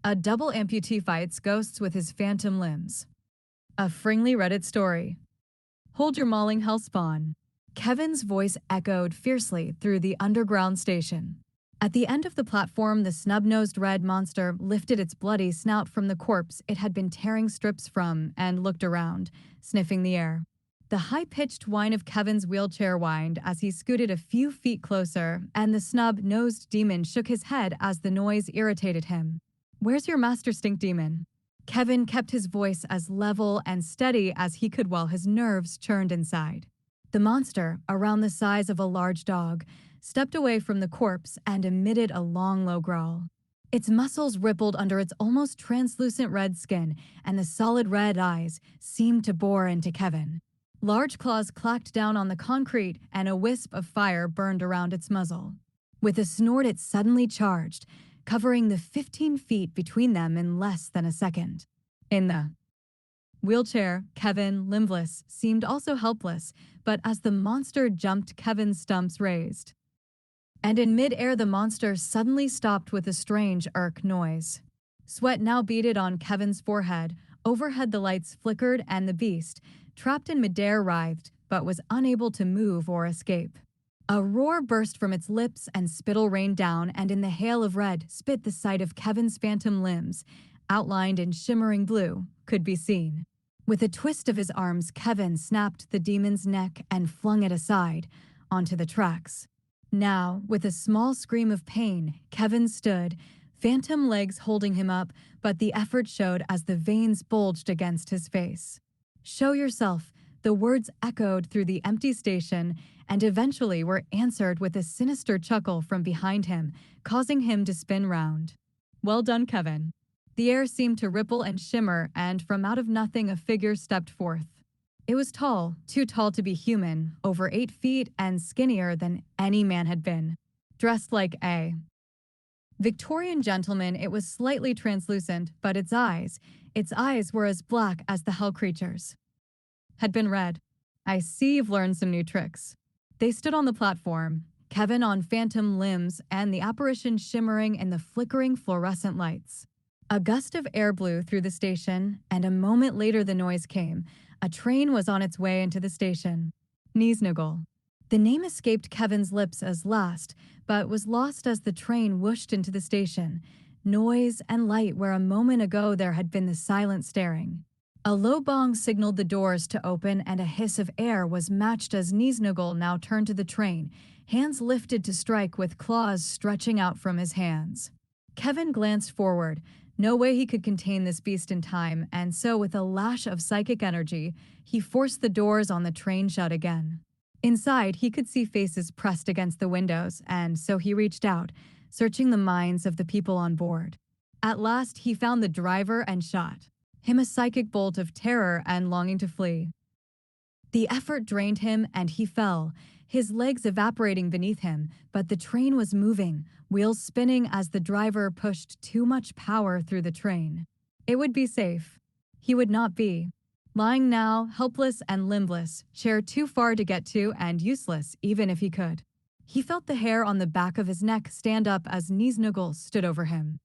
A double amputee fights ghosts with his phantom limbs. A Fringly Reddit story. Hold your mauling hellspawn. Kevin's voice echoed fiercely through the underground station. At the end of the platform, the snub-nosed red monster lifted its bloody snout from the corpse it had been tearing strips from and looked around, sniffing the air. The high-pitched whine of Kevin's wheelchair whined as he scooted a few feet closer, and the snub-nosed demon shook his head as the noise irritated him. "Where's your master stink demon?" Kevin kept his voice as level and steady as he could while his nerves churned inside. The monster, around the size of a large dog, stepped away from the corpse and emitted a long, low growl. Its muscles rippled under its almost translucent red skin, and the solid red eyes seemed to bore into Kevin. Large claws clacked down on the concrete, and a wisp of fire burned around its muzzle. With a snort, it suddenly charged, covering the 15 feet between them in less than a second. In the wheelchair, Kevin, limbless, seemed also helpless, but as the monster jumped, Kevin's stumps raised. And in mid-air, the monster suddenly stopped with a strange irk noise. Sweat now beaded on Kevin's forehead. Overhead, the lights flickered, and the beast, trapped in mid-air, writhed, but was unable to move or escape. A roar burst from its lips, and spittle rained down, and in the hail of red, spit the sight of Kevin's phantom limbs, outlined in shimmering blue, could be seen. With a twist of his arms, Kevin snapped the demon's neck and flung it aside, onto the tracks. Now, with a small scream of pain, Kevin stood, phantom legs holding him up, but the effort showed as the veins bulged against his face. "Show yourself," the words echoed through the empty station, and eventually were answered with a sinister chuckle from behind him, causing him to spin round. "Well done, Kevin." The air seemed to ripple and shimmer, and from out of nothing a figure stepped forth. It was tall, too tall to be human, over 8 feet and skinnier than any man had been. Dressed like a Victorian gentleman, it was slightly translucent, but its eyes were as black as the hell creatures. Had been red. "I see you've learned some new tricks." They stood on the platform, Kevin on phantom limbs and the apparition shimmering in the flickering fluorescent lights. A gust of air blew through the station, and a moment later the noise came. A train was on its way into the station. Niesnuggle. The name escaped Kevin's lips as last, but was lost as the train whooshed into the station. Noise and light where a moment ago there had been the silent staring. A low bong signaled the doors to open, and a hiss of air was matched as Niesnuggle now turned to the train, hands lifted to strike with claws stretching out from his hands. Kevin glanced forward. No way he could contain this beast in time, and so with a lash of psychic energy, he forced the doors on the train shut again. Inside, he could see faces pressed against the windows, and so he reached out, searching the minds of the people on board. At last, he found the driver and shot him a psychic bolt of terror and longing to flee. The effort drained him, and he fell, his legs evaporating beneath him, but the train was moving, wheels spinning as the driver pushed too much power through the train. It would be safe. He would not be. Lying now, helpless and limbless, chair too far to get to and useless even if he could. He felt the hair on the back of his neck stand up as Niesnuggle stood over him.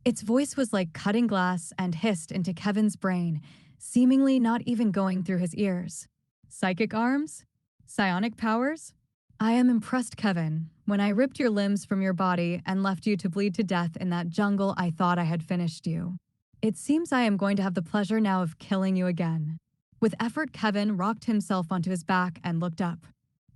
Its voice was like cutting glass and hissed into Kevin's brain, seemingly not even going through his ears. "Psychic arms? Psionic powers? I am impressed, Kevin. When I ripped your limbs from your body and left you to bleed to death in that jungle, I thought I had finished you. It seems I am going to have the pleasure now of killing you again." With effort, Kevin rocked himself onto his back and looked up.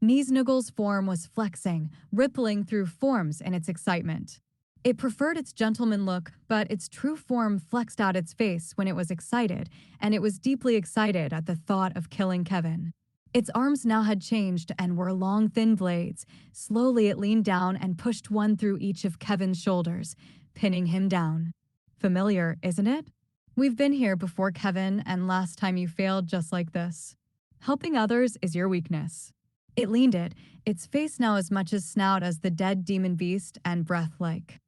Niesnuggle's form was flexing, rippling through forms in its excitement. It preferred its gentleman look, but its true form flexed out its face when it was excited, and it was deeply excited at the thought of killing Kevin. Its arms now had changed and were long, thin blades. Slowly it leaned down and pushed one through each of Kevin's shoulders, pinning him down. Familiar, isn't it? We've been here before, Kevin, and last time you failed just like this. Helping others is your weakness. It leaned it, its face now as much as snout as the dead demon beast and breath-like.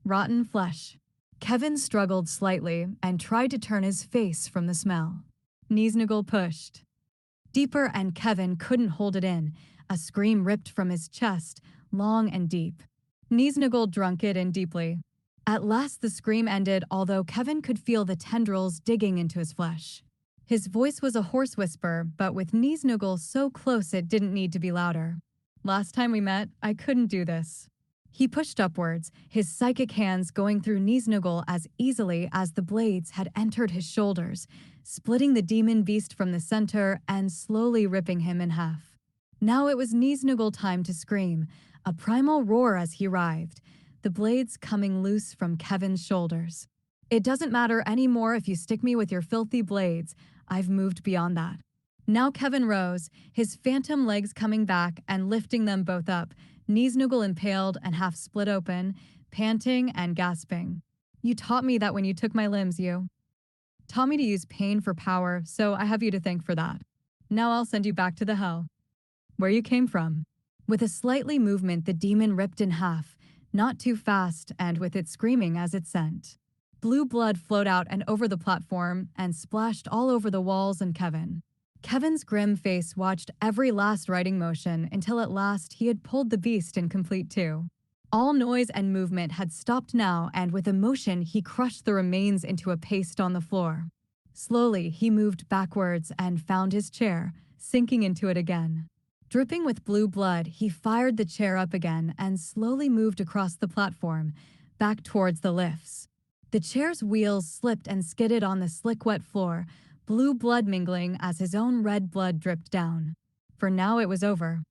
Rotten flesh. Kevin struggled slightly and tried to turn his face from the smell. Niesnuggle pushed deeper, and Kevin couldn't hold it in. A scream ripped from his chest, long and deep. Niesnuggle drunk it in deeply. At last, the scream ended, although Kevin could feel the tendrils digging into his flesh. His voice was a hoarse whisper, but with Niesnuggle so close it didn't need to be louder. Last time we met, I couldn't do this. He pushed upwards, his psychic hands going through Niesnuggle as easily as the blades had entered his shoulders, splitting the demon beast from the center and slowly ripping him in half. Now it was Niesnuggle time to scream, a primal roar as he writhed, the blades coming loose from Kevin's shoulders. It doesn't matter anymore if you stick me with your filthy blades. I've moved beyond that. Now Kevin rose, his phantom legs coming back and lifting them both up, Niesnuggle impaled and half split open, panting and gasping. You taught me that when you took my limbs, you taught me to use pain for power, so I have you to thank for that. Now I'll send you back to the hell where you came from. With a slightly movement, the demon ripped in half, not too fast and with it screaming as it sent. Blue blood flowed out and over the platform and splashed all over the walls and Kevin. Kevin's grim face watched every last writing motion until at last he had pulled the beast in complete two. All noise and movement had stopped now, and with emotion he crushed the remains into a paste on the floor. Slowly he moved backwards and found his chair, sinking into it again. Dripping with blue blood, he fired the chair up again and slowly moved across the platform, back towards the lifts. The chair's wheels slipped and skidded on the slick wet floor, blue blood mingling as his own red blood dripped down. For now it was over.